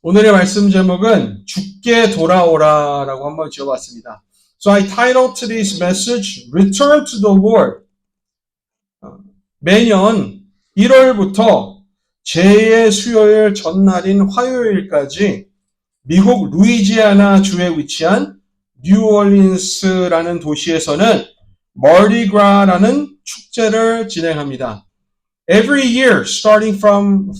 오늘의 말씀 제목은 죽게 돌아오라라고 한번 지어봤습니다. So I titled today's message, Return to the Lord. 매년 1월부터 제2의 수요일 전날인 화요일까지 미국 루이지애나 주에 위치한 뉴올린스라는 도시에서는 머디그라라는 축제를 진행합니다. Every year, starting from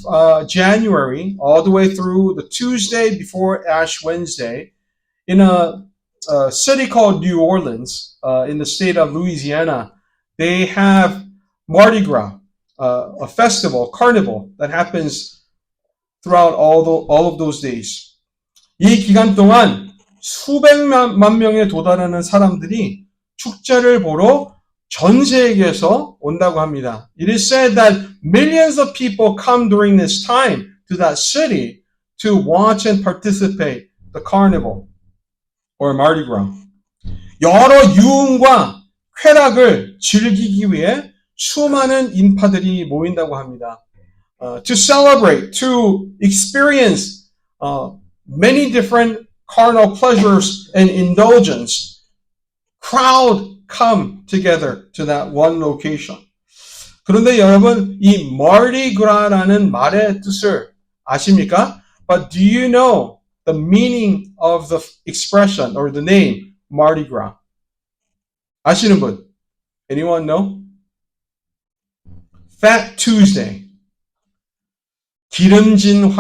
January all the way through the Tuesday before Ash Wednesday, in a city called New Orleans, in the state of Louisiana, they have Mardi Gras, a festival, carnival that happens throughout all of those days. 이 기간 동안 수백만 명에 도달하는 사람들이 축제를 보러 전 세계에서 온다고 합니다. It is said that millions of people come during this time to that city to watch and participate the carnival or Mardi Gras. 여러 유흥과 쾌락을 즐기기 위해 수많은 인파들이 모인다고 합니다. To celebrate, to experience many different carnal pleasures and indulgence, crowd come together to that one location. 그런데 여러분, 이 Mardi Gras라는 말의 뜻을 아십니까? But do you know the meaning of the expression or the name Mardi Gras? 아시는 분? Anyone know? Fat Tuesday. 기름진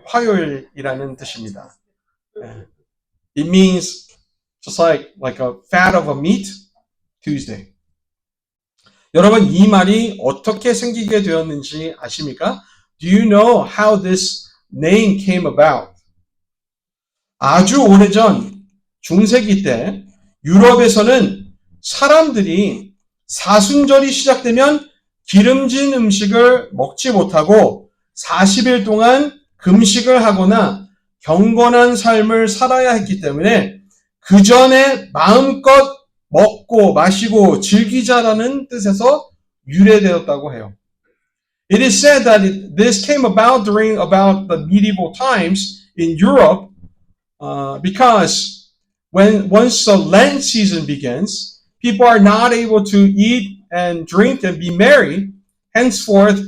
화요일이라는 뜻입니다. It means just like a fat of a meat. Tuesday. 여러분, 이 말이 어떻게 생기게 되었는지 아십니까? Do you know how this name came about? 아주 오래전 중세기 때 유럽에서는 사람들이 사순절이 시작되면 기름진 음식을 먹지 못하고 40일 동안 금식을 하거나 경건한 삶을 살아야 했기 때문에 그 전에 마음껏 먹고 마시고 즐기자라는 뜻에서 유래되었다고 해요. It is said that this came about during about the medieval times in Europe because once the Lent season begins, people are not able to eat and drink and be merry. Henceforth,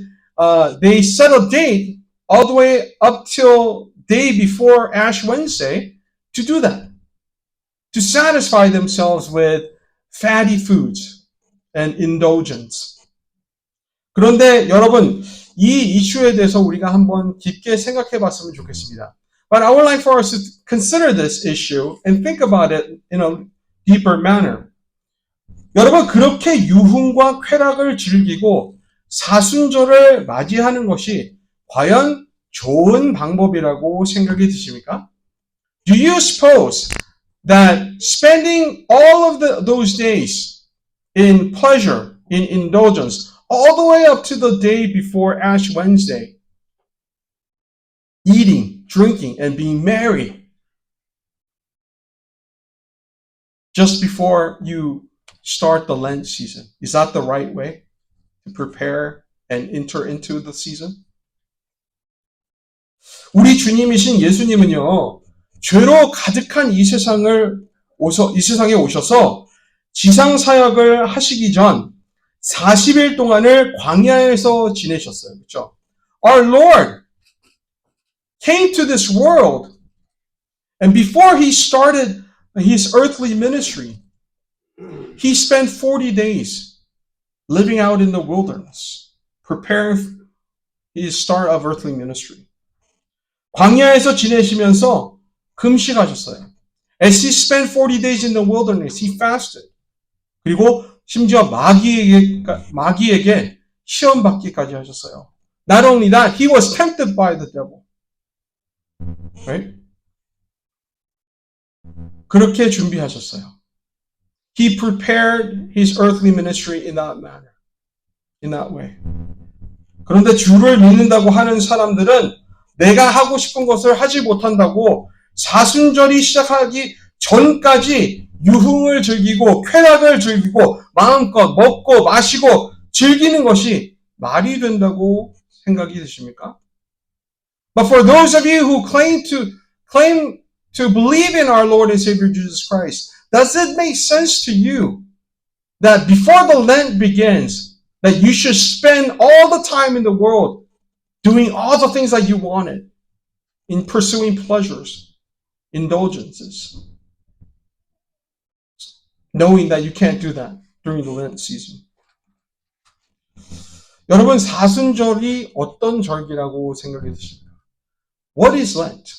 they set a date all the way up till day before Ash Wednesday to do that. To satisfy themselves with fatty foods and indulgence. 그런데 여러분, 이 이슈에 대해서 우리가 한번 깊게 생각해 봤으면 좋겠습니다. But I would like for us to consider this issue and think about it in a deeper manner. 여러분, 그렇게 유흥과 쾌락을 즐기고 사순절을 맞이하는 것이 과연 좋은 방법이라고 생각이 드십니까? Do you suppose that spending all of those days in pleasure, in indulgence, all the way up to the day before Ash Wednesday, eating, drinking, and being merry, just before you start the Lent season, is that the right way to prepare and enter into the season? 우리 주님이신 예수님은요, 죄로 가득한 이 세상에 오셔서 지상 사역을 하시기 전 40일 동안을 광야에서 지내셨어요. 그렇죠? Our Lord came to this world and before he started his earthly ministry, he spent 40 days living out in the wilderness, preparing his start of earthly ministry. 광야에서 지내시면서 금식하셨어요. As he spent 40 days in the wilderness, he fasted. 그리고 심지어 마귀에게 시험받기까지 하셨어요. Not only that, he was tempted by the devil. Right? 그렇게 준비하셨어요. He prepared his earthly ministry in that manner, in that way. 그런데 주를 믿는다고 하는 사람들은 내가 하고 싶은 것을 하지 못한다고 사순절이 시작하기 전까지 유흥을 즐기고 쾌락을 즐기고 마음껏 먹고 마시고 즐기는 것이 말이 된다고 생각이 드십니까? But for those of you who claim to believe in our Lord and Savior Jesus Christ, does it make sense to you that before the Lent begins, that you should spend all the time in the world doing all the things that you wanted, in pursuing pleasures, indulgences, knowing that you can't do that during the Lent season? 여러분, 사순절이 어떤 절기라고 생각이 드십니까? What is Lent?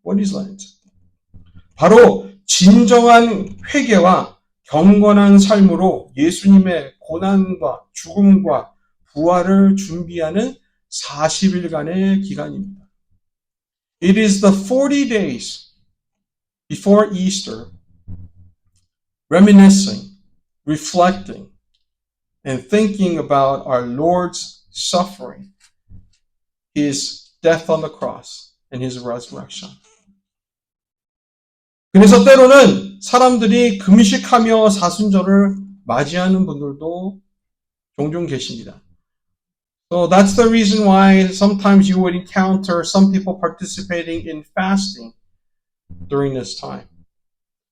What is Lent? 바로 진정한 회개와 경건한 삶으로 예수님의 고난과 죽음과 부활을 준비하는 40일간의 기간입니다. It is the 40 days before Easter, reminiscing, reflecting, and thinking about our Lord's suffering, His death on the cross, and His resurrection. 그래서 때로는 사람들이 금식하며 사순절을 맞이하는 분들도 종종 계십니다. So that's the reason why sometimes you would encounter some people participating in fasting during this time.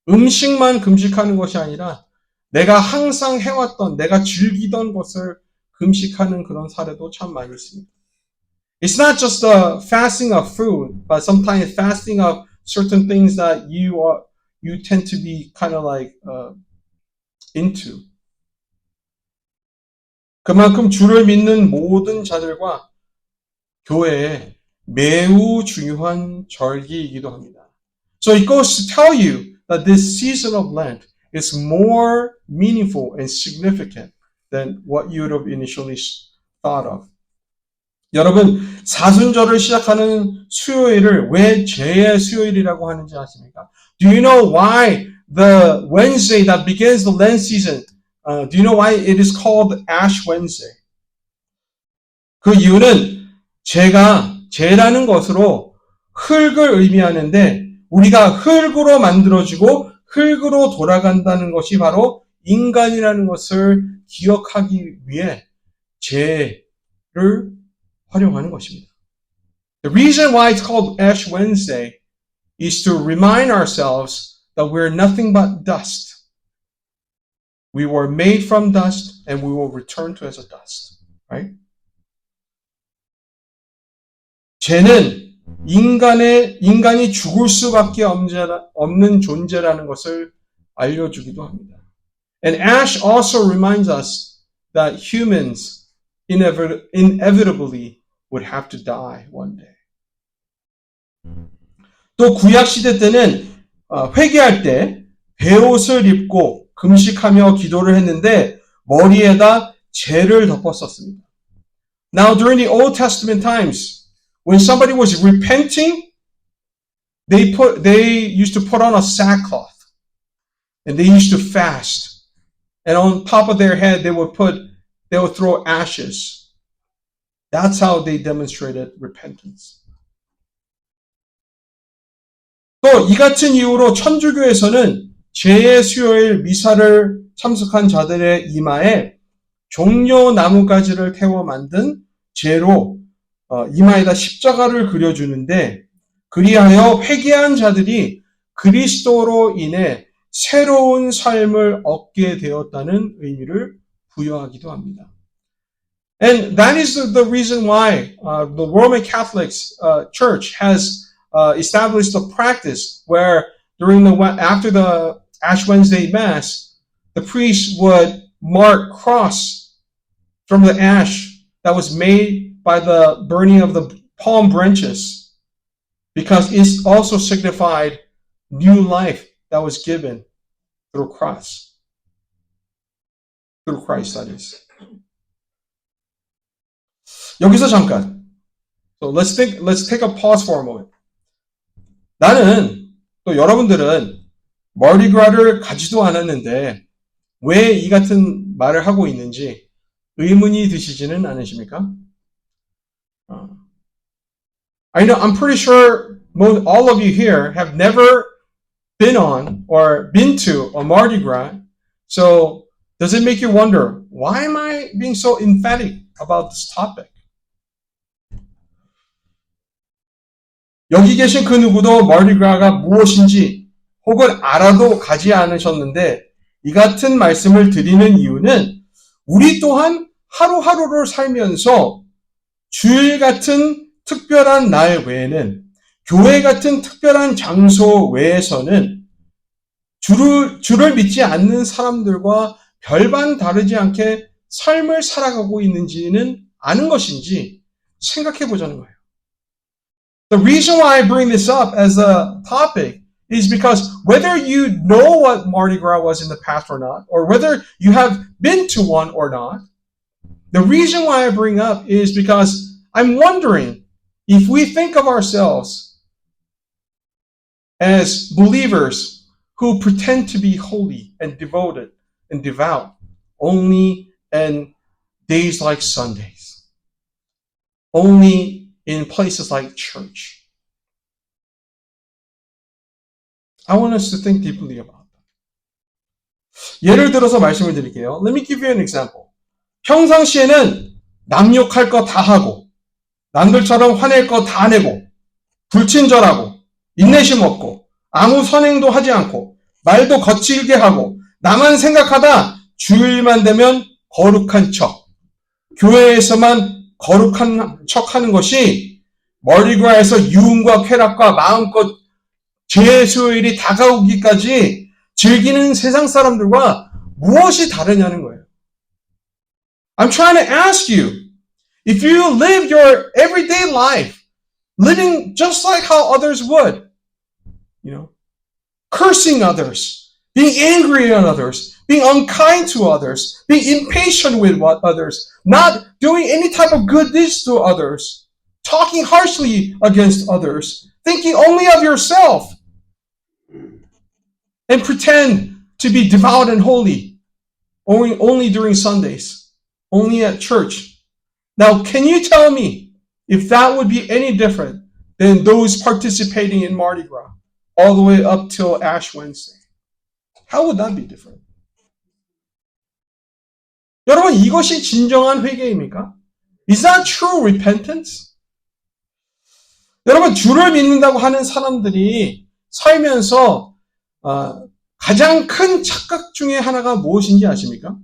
음식만 금식하는 것이 아니라 내가 항상 해왔던, 내가 즐기던 것을 금식하는 그런 사례도 참 많이 있습니다. It's not just the fasting of food, but sometimes fasting of certain things that you tend to be kind of like into. 그만큼 주를 믿는 모든 자들과 교회에 매우 중요한 절기이기도 합니다. So it goes to tell you that this season of Lent is more meaningful and significant than what you would have initially thought of. 여러분, 사순절을 시작하는 수요일을 왜 죄의 수요일이라고 하는지 아십니까? Do you know why the Wednesday that begins the Lent season, do you know why it is called Ash Wednesday? 그 이유는 죄라는 것으로 흙을 의미하는데 우리가 흙으로 만들어지고 흙으로 돌아간다는 것이 바로 인간이라는 것을 기억하기 위해 죄를 활용하는 것입니다. The reason why it's called Ash Wednesday is to remind ourselves that we're nothing but dust. We were made from dust and we will return to as a dust. Right? 죄는 인간이 죽을 수밖에 없는 존재라는 것을 알려주기도 합니다. And ash also reminds us that humans inevitably would have to die one day. 또 구약 시대 때는 회개할 때 베옷을 입고 금식하며 기도를 했는데 머리에다 죄를 덮었었습니다. Now during the Old Testament times, when somebody was repenting, they used to put on a sackcloth and they used to fast. And on top of their head, they would throw ashes. That's how they demonstrated repentance. 또 이 같은 이유로 천주교에서는 죄의 수요일 미사를 참석한 자들의 이마에 종려 나뭇가지를 태워 만든 재로 이마에다 십자가를 그려주는데 그리하여 회개한 자들이 그리스도로 인해 새로운 삶을 얻게 되었다는 의미를 부여하기도 합니다. And that is the reason why the Roman Catholic Church has established a practice where after the Ash Wednesday Mass, the priest would mark cross from the ash that was made by the burning of the palm branches, because it also signified new life that was given through Christ. Through Christ, that is. 여기서 잠깐. So let's take a pause for a moment. 나는 또 여러분들은 머리그라를 가지도 않았는데 왜 이 같은 말을 하고 있는지 의문이 드시지는 않으십니까? I'm pretty sure all of you here have never been on or been to a Mardi Gras. So does it make you wonder, why am I being so emphatic about this topic? 여기 계신 그 누구도 마르디그라가 무엇인지 혹은 알아도 가지 않으셨는데 이 같은 말씀을 드리는 이유는 우리 또한 하루하루를 살면서 주일 같은 특별한 날 외에는 교회 같은 특별한 장소 외에서는 주를 믿지 않는 사람들과 별반 다르지 않게 삶을 살아가고 있는지는 아는 것인지 생각해 보자는 거예요. The reason why I bring this up as a topic is because whether you know what Mardi Gras was in the past or not, or whether you have been to one or not, the reason why I bring up is because I'm wondering if we think of ourselves as believers who pretend to be holy and devoted and devout only in days like Sundays, only in places like church. I want us to think deeply about that. 예를 들어서 말씀을 드릴게요. Let me give you an example. 평상시에는 남욕할 거 다 하고 남들처럼 화낼 거 다 내고 불친절하고 인내심 없고 아무 선행도 하지 않고 말도 거칠게 하고 나만 생각하다 주일만 되면 거룩한 척, 교회에서만 거룩한 척하는 것이 머리그라에서 유흥과 쾌락과 마음껏 제수요일이 다가오기까지 즐기는 세상 사람들과 무엇이 다르냐는 거예요. I'm trying to ask you, if you live your everyday life, living just like how others would, cursing others, being angry on others, being unkind to others, being impatient with others, not doing any type of good deeds to others, talking harshly against others, thinking only of yourself, and pretend to be devout and holy only during Sundays, only at church. Now, can you tell me if that would be any different than those participating in Mardi Gras all the way up till Ash Wednesday? How would that be different? 여러분, 이것이 진정한 회개입니까? Is that true repentance? 여러분, 주를 믿는다고 하는 사람들이 살면서 가장 큰 착각 중에 하나가 무엇인지 아십니까?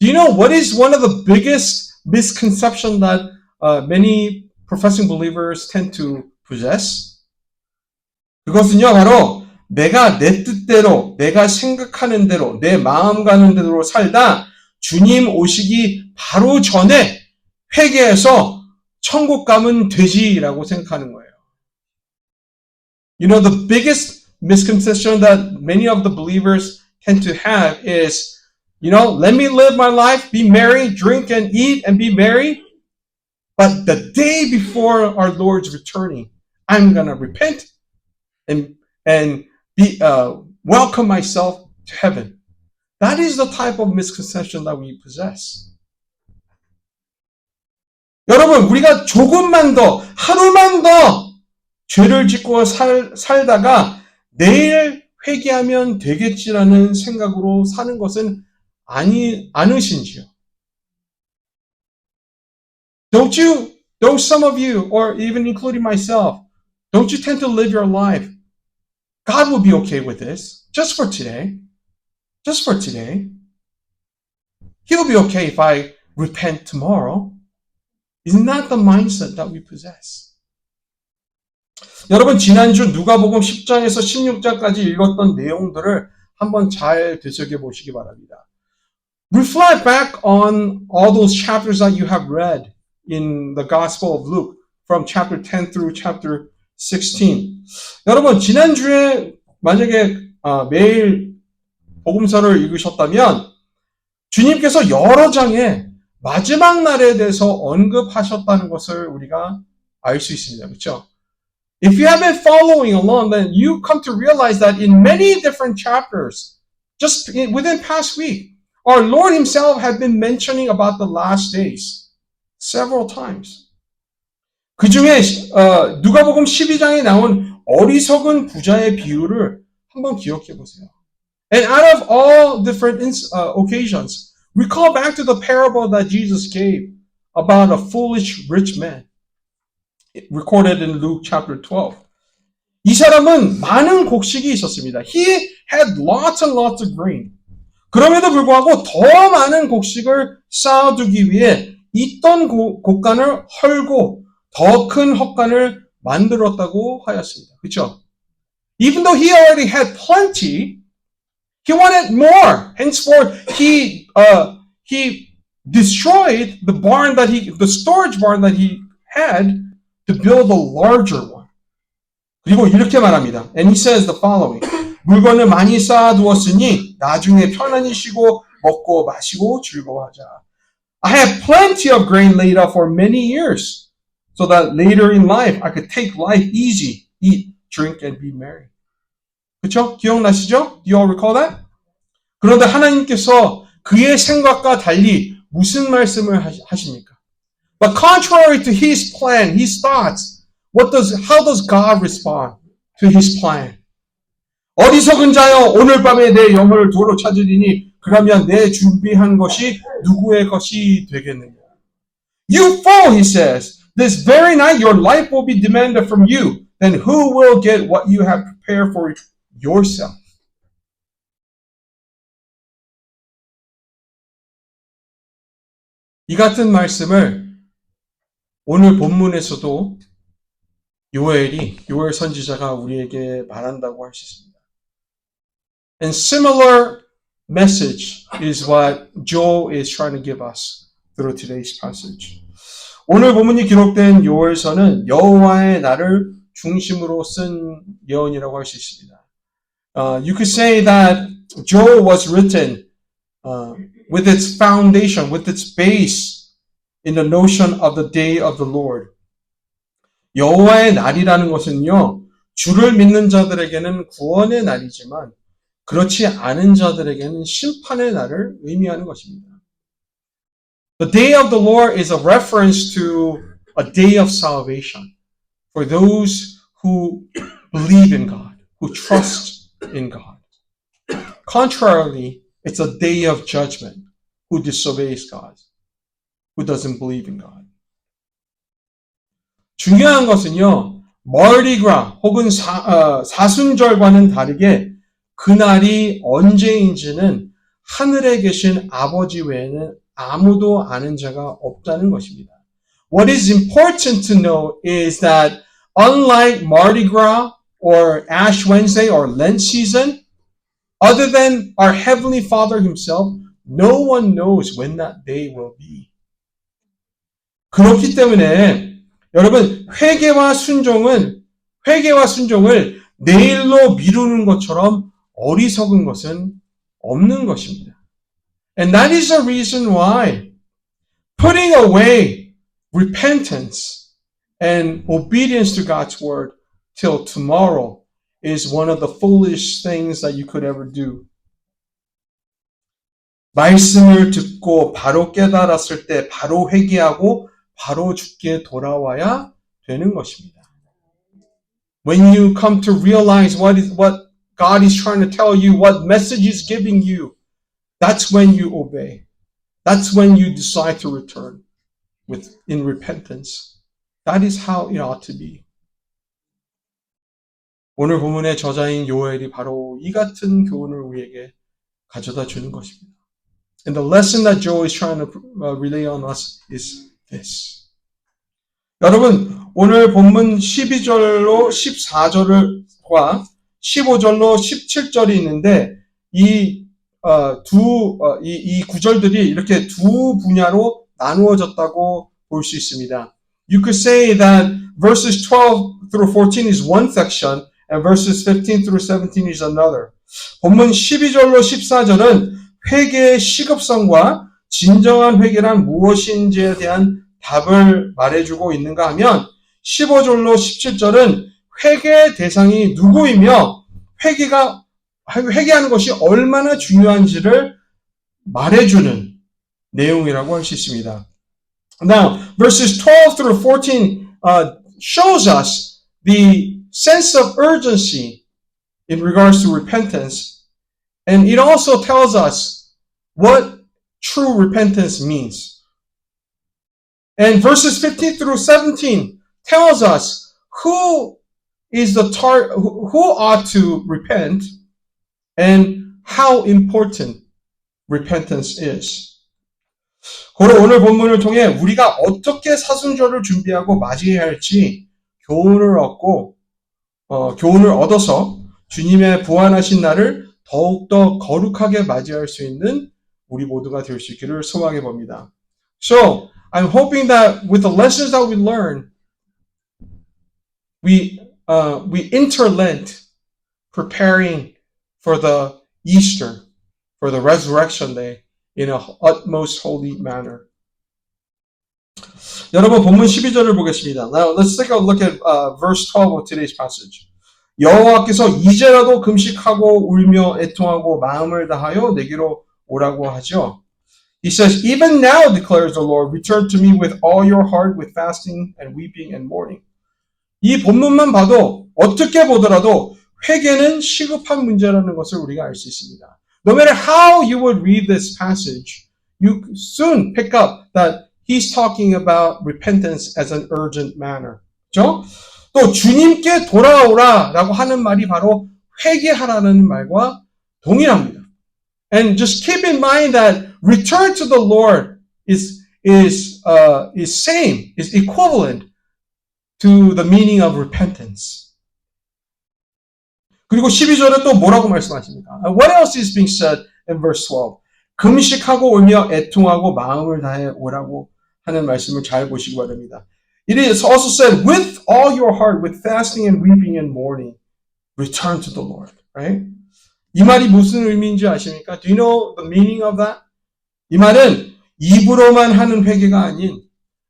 Do you know what is one of the biggest misconceptions that many professing believers tend to possess? 그것은요, 바로 내가 내 뜻대로, 내가 생각하는 대로, 내 마음 가는 대로 살다 주님 오시기 바로 전에 회개해서 천국 가면 되지라고 생각하는 거예요. You know, the biggest misconception that many of the believers tend to have is, let me live my life, be merry, drink and eat and be merry. But the day before our Lord's returning, I'm going to repent and be welcome myself to heaven. That is the type of misconception that we possess. 여러분, 우리가 조금만 더, 하루만 더 죄를 짓고 살다가 내일 회개하면 되겠지라는 생각으로 사는 것은 않으신지요? Don't some of you, or even including myself, don't you tend to live your life? God will be okay with this, just for today. Just for today. He'll be okay if I repent tomorrow. Isn't that the mindset that we possess? 여러분, 지난주 누가복음 10장에서 16장까지 읽었던 내용들을 한번 잘 되새겨 보시기 바랍니다. Reflect back on all those chapters that you have read in the Gospel of Luke from chapter 10 through chapter 16. 여러분, 지난주에 만약에 매일 복음서를 읽으셨다면 주님께서 여러 장에 마지막 날에 대해서 언급하셨다는 것을 우리가 알 수 있습니다. 그렇죠? If you have been following along, then you come to realize that in many different chapters, just within past week, our Lord himself had been mentioning about the last days several times. 그 중에 누가복음 12장에 나온 어리석은 부자의 비유를 한번 기억해 보세요. And out of all different occasions, recall back to the parable that Jesus gave about a foolish rich man. recorded in Luke chapter 12. 이 사람은 많은 곡식이 있었습니다. He had lots and lots of grain. 그럼에도 불구하고 더 많은 곡식을 쌓아두기 위해 있던 곡간을 헐고 더 큰 헛간을 만들었다고 하였습니다. 그렇죠? Even though he already had plenty, he wanted more. Henceforth, he destroyed the storage barn that he had to build a larger one. 그리고 이렇게 말합니다. And he says the following. 물건을 많이 쌓아두었으니 나중에 편안히 쉬고 먹고 마시고 즐거워하자. I have plenty of grain laid up for many years, so that later in life I could take life easy, eat, drink, and be merry. 그렇죠? 기억나시죠? Do you all recall that? 그런데 하나님께서 그의 생각과 달리 무슨 말씀을 하십니까? But contrary to his plan, his thoughts, how does God respond to his plan? 어리석은 자여 오늘 밤에 내 영혼을 도로 찾으리니 그러면 내 준비한 것이 누구의 것이 되겠느냐? You fool, he says, this very night your life will be demanded from you. Then who will get what you have prepared for yourself? 이 같은 말씀을 오늘 본문에서도 요엘 선지자가 우리에게 말한다고 할 수 있습니다. And similar message is what Joel is trying to give us through today's passage. 오늘 본문이 기록된 요엘서는 여호와의 날을 중심으로 쓴 예언이라고 할 수 있습니다. You could say that Joel was written with its foundation, with its base in the notion of the day of the Lord. 여호와의 날이라는 것은요, 주를 믿는 자들에게는 구원의 날이지만 그렇지 않은 자들에게는 심판의 날을 의미하는 것입니다. The day of the Lord is a reference to a day of salvation for those who believe in God, who trust in God. Contrarily, it's a day of judgment who disobeys God, who doesn't believe in God. 중요한 것은요, 머리그라 혹은 사순절과는 다르게 그날이 언제인지는 하늘에 계신 아버지 외에는 아무도 아는 자가 없다는 것입니다. What is important to know is that unlike Mardi Gras or Ash Wednesday or Lent season, other than our Heavenly Father Himself, no one knows when that day will be. 그렇기 때문에 여러분 회개와 순종을 내일로 미루는 것처럼 어리석은 것은 없는 것입니다. And that is the reason why putting away repentance and obedience to God's word till tomorrow is one of the foolish things that you could ever do. 말씀을 듣고 바로 깨달았을 때 바로 회개하고 바로 주께 돌아와야 되는 것입니다. When you come to realize what God is trying to tell you, what message He's giving you, that's when you obey. That's when you decide to return in repentance. That is how it ought to be. 오늘 본문의 저자인 요엘이 바로 이 같은 교훈을 우리에게 가져다 주는 것입니다. And the lesson that Joel is trying to relay on us is this. 여러분, 오늘 본문 12절로 14절과 15절로 17절이 있는데 이 구절들이 이렇게 두 분야로 나누어졌다고 볼 수 있습니다. You could say that verses 12 through 14 is one section and verses 15 through 17 is another. 본문 12절로 14절은 회개의 시급성과 진정한 회개란 무엇인지에 대한 답을 말해주고 있는가 하면 15절로 17절은 회개의 대상이 누구이며 회개하는 것이 얼마나 중요한지를 말해주는 내용이라고 할 수 있습니다. Now, verses 12 through 14 shows us the sense of urgency in regards to repentance, and it also tells us what true repentance means. And verses 15 through 17 tells us who is who ought to repent and how important repentance is. 그리고 오늘 본문을 통해 우리가 어떻게 사순절을 준비하고 맞이해야 할지 교훈을 얻어서 주님의 부활하신 날을 더욱더 거룩하게 맞이할 수 있는 우리 모두가 될 수 있기를 소망해 봅니다. So, I'm hoping that with the lessons that we learn, we interlent preparing for the Easter, for the resurrection day in a utmost holy manner. 여러분 본문 12절을 보겠습니다. Now let's take a look at verse 12 of today's passage. 여호와께서 이제라도 금식하고 울며 애통하고 마음을 다하여 내게로 오라고 하죠. He says, even now declares the Lord, return to me with all your heart, with fasting and weeping and mourning. 이 본문만 봐도 어떻게 보더라도 회개는 시급한 문제라는 것을 우리가 알 수 있습니다. No matter how you would read this passage, you soon pick up that he's talking about repentance as an urgent manner. 그렇죠? 또 주님께 돌아오라라고 하는 말이 바로 회개하라는 말과 동일합니다. And just keep in mind that return to the Lord is equivalent to the meaning of repentance. 그리고 12절에 또 뭐라고 말씀하십니까? What else is being said in verse 12? 금식하고 울며 애통하고 마음을 다해 오라고 하는 말씀을 잘 보시기 바랍니다. It is also said, with all your heart, with fasting and weeping and mourning, return to the Lord. Right? 이 말이 무슨 의미인지 아십니까? Do you know the meaning of that? 이 말은 입으로만 하는 회개가 아닌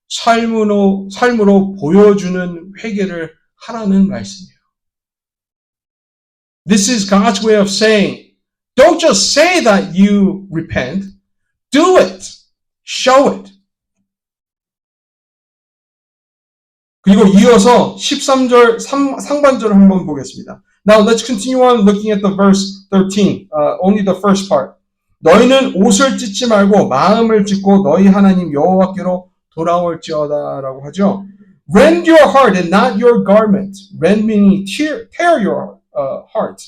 삶으로 보여주는 회개를 하라는 말씀이에요. This is God's way of saying, don't just say that you repent, do it, show it. 그리고 이어서 13절 상반절을 한번 보겠습니다. Now let's continue on looking at the verse 13, only the first part. 너희는 옷을 찢지 말고 마음을 찢고 너희 하나님 여호와께로 돌아올지어다라고 하죠. Rend your heart and not your garment. Rend meaning tear your heart.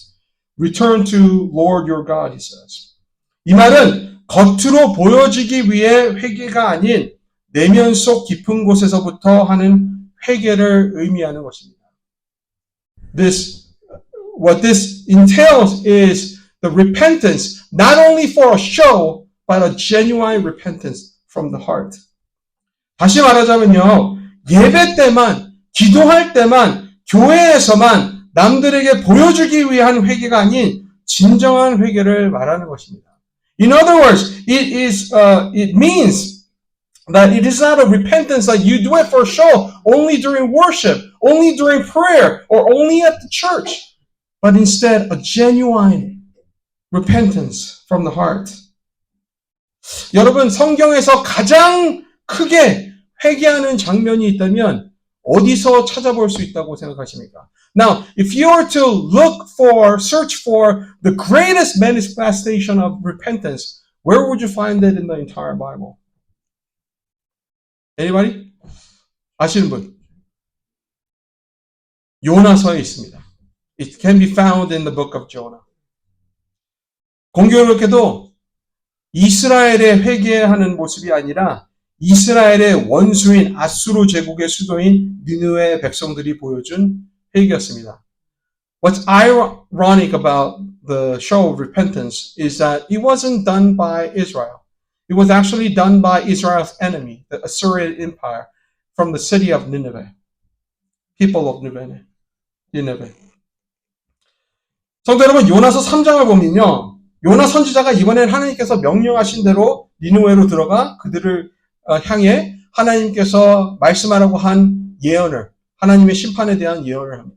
Return to Lord your God, he says. 이 말은 겉으로 보여지기 위해 회개가 아닌 내면 속 깊은 곳에서부터 하는 회개를 의미하는 것입니다. What this entails is the repentance, not only for a show, but a genuine repentance from the heart. 다시 말하자면요, 예배 때만, 기도할 때만, 교회에서만 남들에게 보여주기 위한 회개가 아닌 진정한 회개를 말하는 것입니다. In other words, it means that it is not a repentance that you do it for show, only during worship, only during prayer, or only at the church, but instead a genuine repentance from the heart. 여러분, 성경에서 가장 크게 회개하는 장면이 있다면 어디서 찾아볼 수 있다고 생각하십니까? Now, if you were to search for the greatest manifestation of repentance, where would you find it in the entire Bible? Anybody? 아시는 분? 요나서에 있습니다. It can be found in the book of Jonah. 공교롭게도 이스라엘의 회개하는 모습이 아니라 이스라엘의 원수인 아수르 제국의 수도인 니느웨 백성들이 보여준 회개였습니다. What's ironic about the show of repentance is that it wasn't done by Israel. It was actually done by Israel's enemy, the Assyrian Empire, from the city of Nineveh. People of Nineveh. 성도 여러분, 요나서 3장을 보면요. 요나 선지자가 이번엔 하나님께서 명령하신 대로 니느웨로 들어가 그들을 향해 하나님께서 말씀하라고 한 예언을, 하나님의 심판에 대한 예언을 합니다.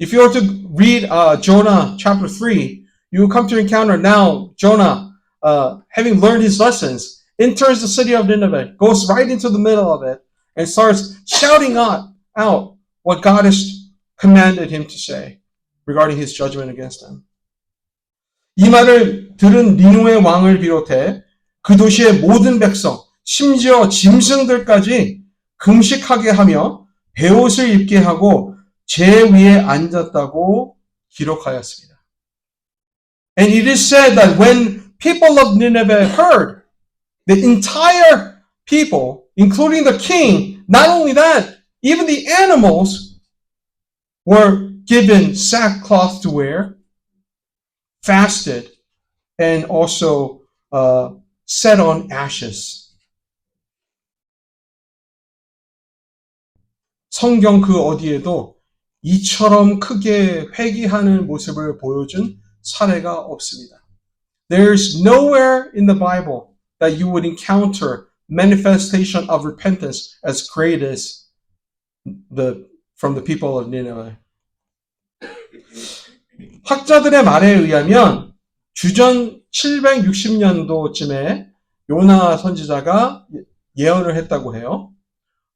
If you were to read Jonah chapter 3, you will come to encounter now Jonah, having learned his lessons, enters the city of Nineveh, goes right into the middle of it, and starts shouting out what God has commanded him to say regarding his judgment against them. 이 말을 들은 니느웨 왕을 비롯해 그 도시의 모든 백성, 심지어 짐승들까지 금식하게 하며 베옷을 입게 하고 제 위에 앉았다고 기록하였습니다. And it is said that when people of Nineveh heard, the entire people, including the king, not only that, even the animals were given sackcloth to wear, fasted, and also set on ashes. 성경 그 어디에도 이처럼 크게 회개하는 모습을 보여준 사례가 없습니다. There's nowhere in the Bible that you would encounter manifestation of repentance as great as from the people of Nineveh. 학자들의 말에 의하면 주전 760년도쯤에 요나 선지자가 예언을 했다고 해요.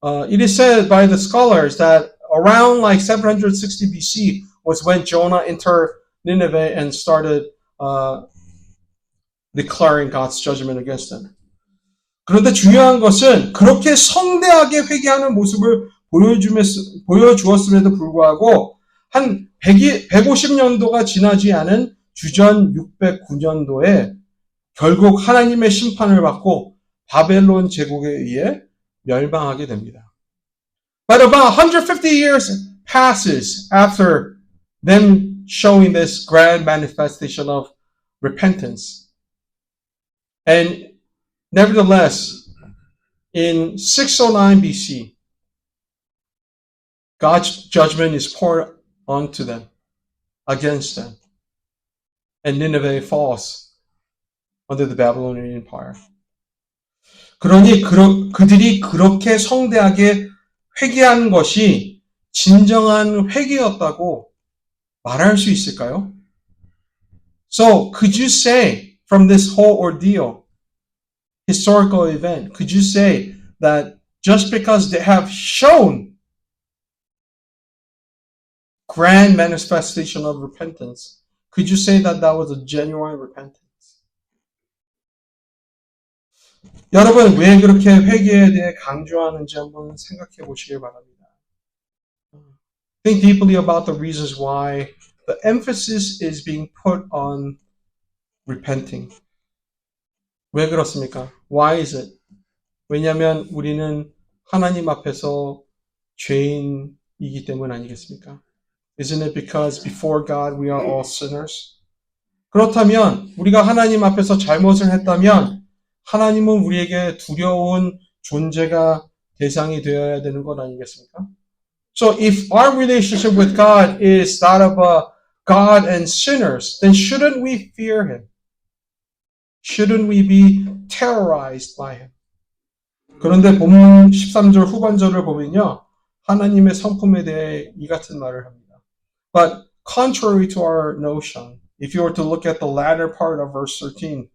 It is said by the scholars that around like 760 BC was when Jonah entered Nineveh and started declaring God's judgment against them. 그런데 중요한 것은 그렇게 성대하게 회개하는 모습을 보여주었음에도 불구하고 한 150년도가 지나지 않은 주전 609년도에 결국 하나님의 심판을 받고 바벨론 제국에 의해 멸망하게 됩니다. But about 150 years passes after them showing this grand manifestation of repentance. And nevertheless, in 609 BC, God's judgment is poured onto them, against them. And Nineveh falls under the Babylonian Empire. 그러니 그들이 그렇게 성대하게 회개한 것이 진정한 회개였다고 말할 수 있을까요? So, could you say from this whole ordeal, historical event, could you say that just because they have shown grand manifestation of repentance, could you say that that was a genuine repentance? 여러분, 왜 그렇게 회개에 대해 강조하는지 한번 생각해 보시길 바랍니다. Think deeply about the reasons why the emphasis is being put on repenting. 왜 그렇습니까? Why is it? 왜냐하면 우리는 하나님 앞에서 죄인이기 때문 아니겠습니까? Isn't it because before God we are all sinners? 그렇다면 우리가 하나님 앞에서 잘못을 했다면 하나님은 우리에게 두려운 존재가 대상이 되어야 되는 것 아니겠습니까? So if our relationship with God is that of a God and sinners, then shouldn't we fear Him? Shouldn't we be terrorized by Him? 그런데 본문 13절 후반절을 보면요. 하나님의 성품에 대해 이 같은 말을 합니다. But contrary to our notion, if you were to look at the latter part of verse 13,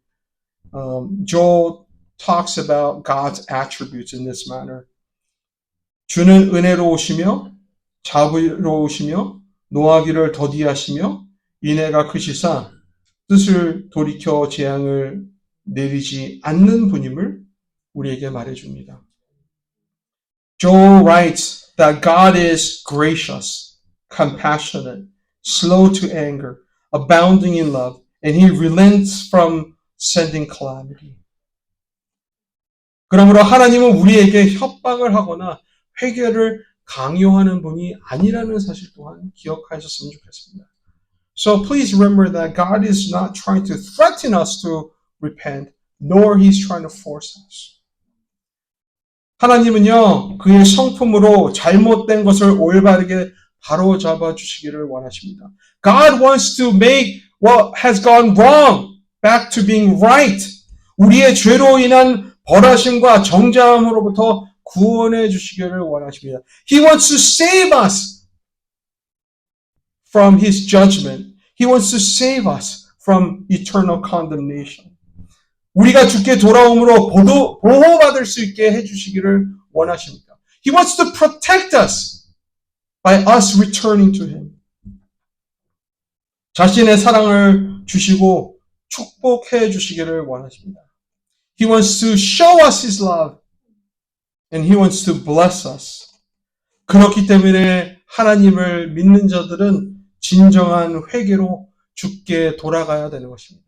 Joel talks about God's attributes in this manner. 주는 은혜로우시며 자비로우시며 노하기를 더디하시며 인애가 크시사 뜻을 돌이켜 재앙을 내리지 않는 분임을 우리에게 말해줍니다. Joel writes that God is gracious, compassionate, slow to anger, abounding in love, and He relents from sending calamity. 그러므로 하나님은 우리에게 협박을 하거나 회개를 강요하는 분이 아니라는 사실 또한 기억하셨으면 좋겠습니다. So please remember that God is not trying to threaten us to repent, nor He's trying to force us. 하나님은요, 그의 성품으로 잘못된 것을 올바르게 바로잡아 주시기를 원하십니다. God wants to make what has gone wrong back to being right. 우리의 죄로 인한 벌하심과 정죄함으로부터 구원해 주시기를 원하십니다. He wants to save us from His judgment. He wants to save us from eternal condemnation. 우리가 주께 돌아옴으로 보호받을 수 있게 해주시기를 원하십니다. He wants to protect us by us returning to Him. 자신의 사랑을 주시고 축복해 주시기를 원하십니다. He wants to show us His love and He wants to bless us. 그렇기 때문에 하나님을 믿는 자들은 진정한 회개로 주께 돌아가야 되는 것입니다.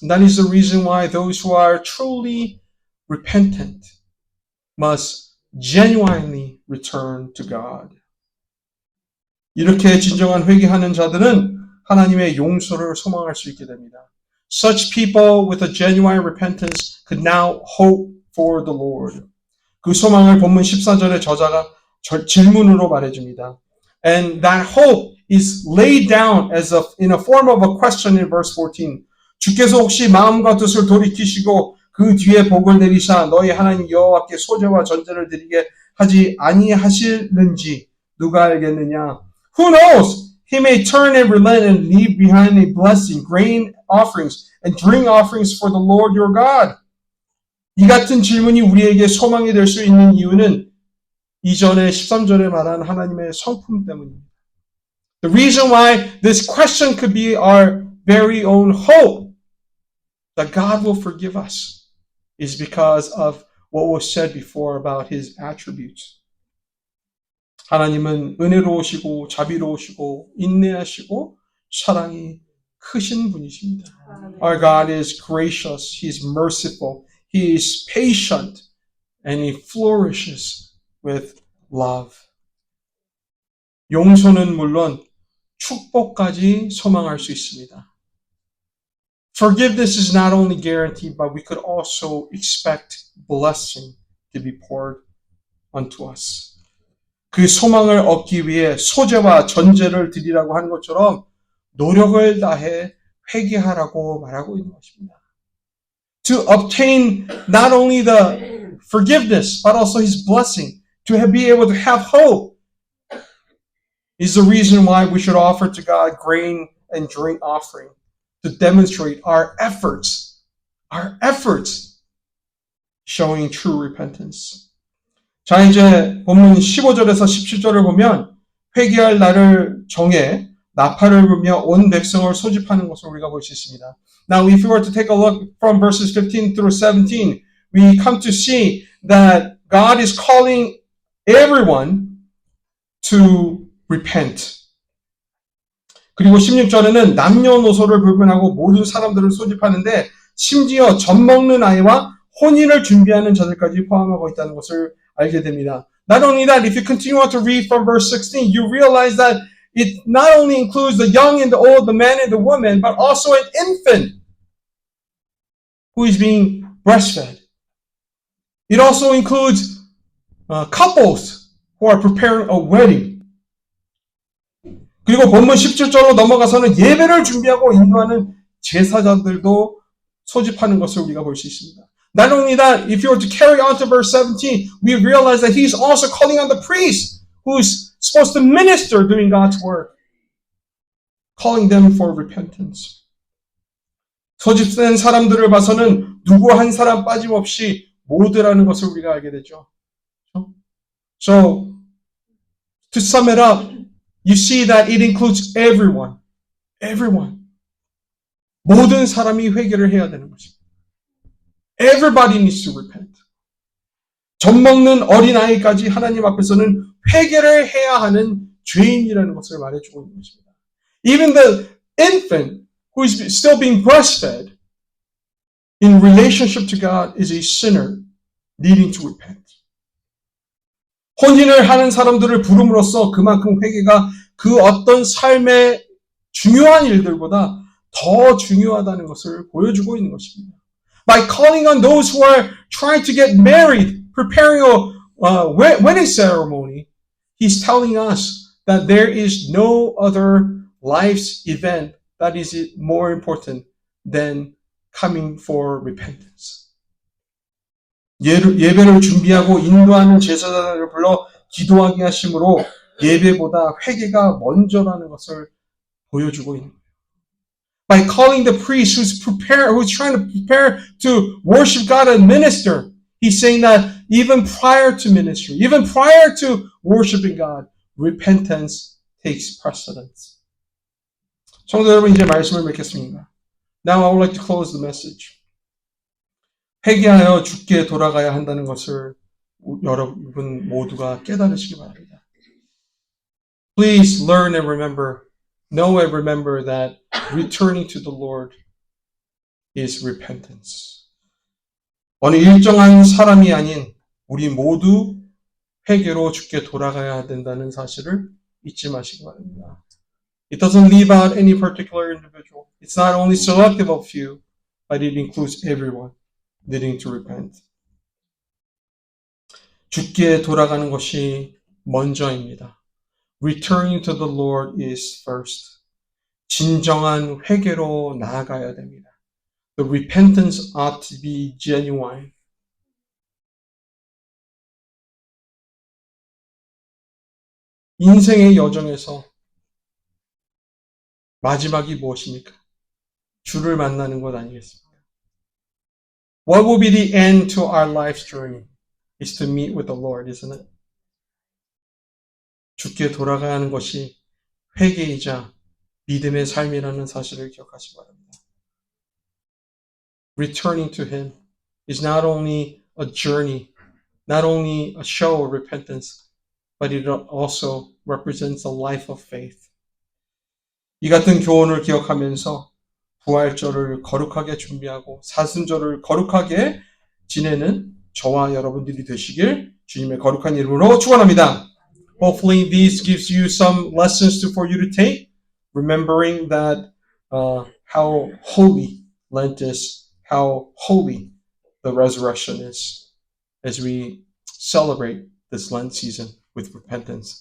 And that is the reason why those who are truly repentant must genuinely return to God. 이렇게 진정한 회개하는 자들은 하나님의 용서를 소망할 수 있게 됩니다. Such people with a genuine repentance could now hope for the Lord. 그 소망을 본문 14절의 저자가 질문으로 말해줍니다. And that hope is laid down in a form of a question in verse 14. 주께서 혹시 마음과 뜻을 돌이키시고 그 뒤에 복을 내리사 너희 하나님 여호와께 소제와 전제를 드리게 하지 아니하실는지 누가 알겠느냐? Who knows? He may turn and relent and leave behind a blessing, grain offerings, and drink offerings for the Lord your God. 이 같은 질문이 우리에게 소망이 될 수 있는 이유는 이전에 13절에 말한 하나님의 성품 때문입니다. The reason why this question could be our very own hope that God will forgive us is because of what was said before about His attributes. 하나님은 은혜로우시고 자비로우시고 인내하시고 사랑이 크신 분이십니다. Our God is gracious, He is merciful, He is patient, and He flourishes with love. 용서는 물론 축복까지 소망할 수 있습니다. Forgiveness is not only guaranteed, but we could also expect blessing to be poured onto us. 그 소망을 얻기 위해 소제와 전제를 드리라고 하는 것처럼 노력을 다해 회개하라고 말하고 있는 것입니다. To obtain not only the forgiveness, but also His blessing, to be able to have hope, is the reason why we should offer to God grain and drink offering, to demonstrate our efforts showing true repentance. 자, 이제 본문 15절에서 17절을 보면 회개할 날을 정해 나팔을 불며 온 백성을 소집하는 것을 우리가 볼 수 있습니다. Now, if you were to take a look from verses 15 through 17, we come to see that God is calling everyone to repent. 그리고 16절에는 남녀노소를 불문하고 모든 사람들을 소집하는데 심지어 젖 먹는 아이와 혼인을 준비하는 자들까지 포함하고 있다는 것을 알게 됩니다. Not only that, if you continue on to read from verse 16, you realize that it not only includes the young and the old, the man and the woman, but also an infant who is being breastfed. It also includes couples who are preparing a wedding. 그리고 본문 17절로 넘어가서는 예배를 준비하고 인도하는 제사장들도 소집하는 것을 우리가 볼 수 있습니다. Not only that, if you were to carry on to verse 17, we realize that He's also calling on the priest who's supposed to minister doing God's work, calling them for repentance. 소집된 사람들을 봐서는 누구 한 사람 빠짐없이 모두라는 것을 우리가 알게 되죠. So, to sum it up, you see that it includes everyone. Everyone. 모든 사람이 회개를 해야 되는 것입니다. Everybody needs to repent. 젖 먹는 어린아이까지 하나님 앞에서는 회개를 해야 하는 죄인이라는 것을 말해주고 있는 것입니다. Even the infant who is still being breastfed in relationship to God is a sinner needing to repent. 혼인을 하는 사람들을 부름으로써 그만큼 회개가 그 어떤 삶의 중요한 일들보다 더 중요하다는 것을 보여주고 있는 것입니다. By calling on those who are trying to get married, preparing a wedding ceremony, He's telling us that there is no other life's event that is more important than coming for repentance. 예배를 준비하고 인도하는 제사장을 불러 기도하게 하심으로 예배보다 회개가 먼저라는 것을 보여주고 있는 거예요. By calling the priest who's trying to prepare to worship God and minister, He's saying that even prior to ministry, even prior to worshiping God, repentance takes precedence. 성도 여러분, 이제 말씀을 맺겠습니다. Now I would like to close the message. 회개하여 주께 돌아가야 한다는 것을 여러분 모두가 깨달으시기 바랍니다. Please learn and remember, know and remember that returning to the Lord is repentance. 어느 일정한 사람이 아닌 우리 모두 회개로 주께 돌아가야 된다는 사실을 잊지 마시기 바랍니다. It doesn't leave out any particular individual. It's not only selective of few, but it includes everyone needing to repent. 주께 돌아가는 것이 먼저입니다. Returning to the Lord is first. 진정한 회개로 나아가야 됩니다. The repentance ought to be genuine. 인생의 여정에서 마지막이 무엇입니까? 주를 만나는 것 아니겠습니까? What will be the end to our life's journey? Is to meet with the Lord, isn't it? 주께 돌아가는 것이 회개이자 믿음의 삶이라는 사실을 기억하시기 바랍니다. Returning to Him is not only a journey, not only a show of repentance, but it also represents a life of faith. 이 같은 교훈을 기억하면서 부활절을 거룩하게 준비하고 사순절을 거룩하게 지내는 저와 여러분들이 되시길 주님의 거룩한 이름으로 축원합니다. Hopefully this gives you some lessons for you to take, remembering that how holy Lent is, how holy the resurrection is, as we celebrate this Lent season with repentance.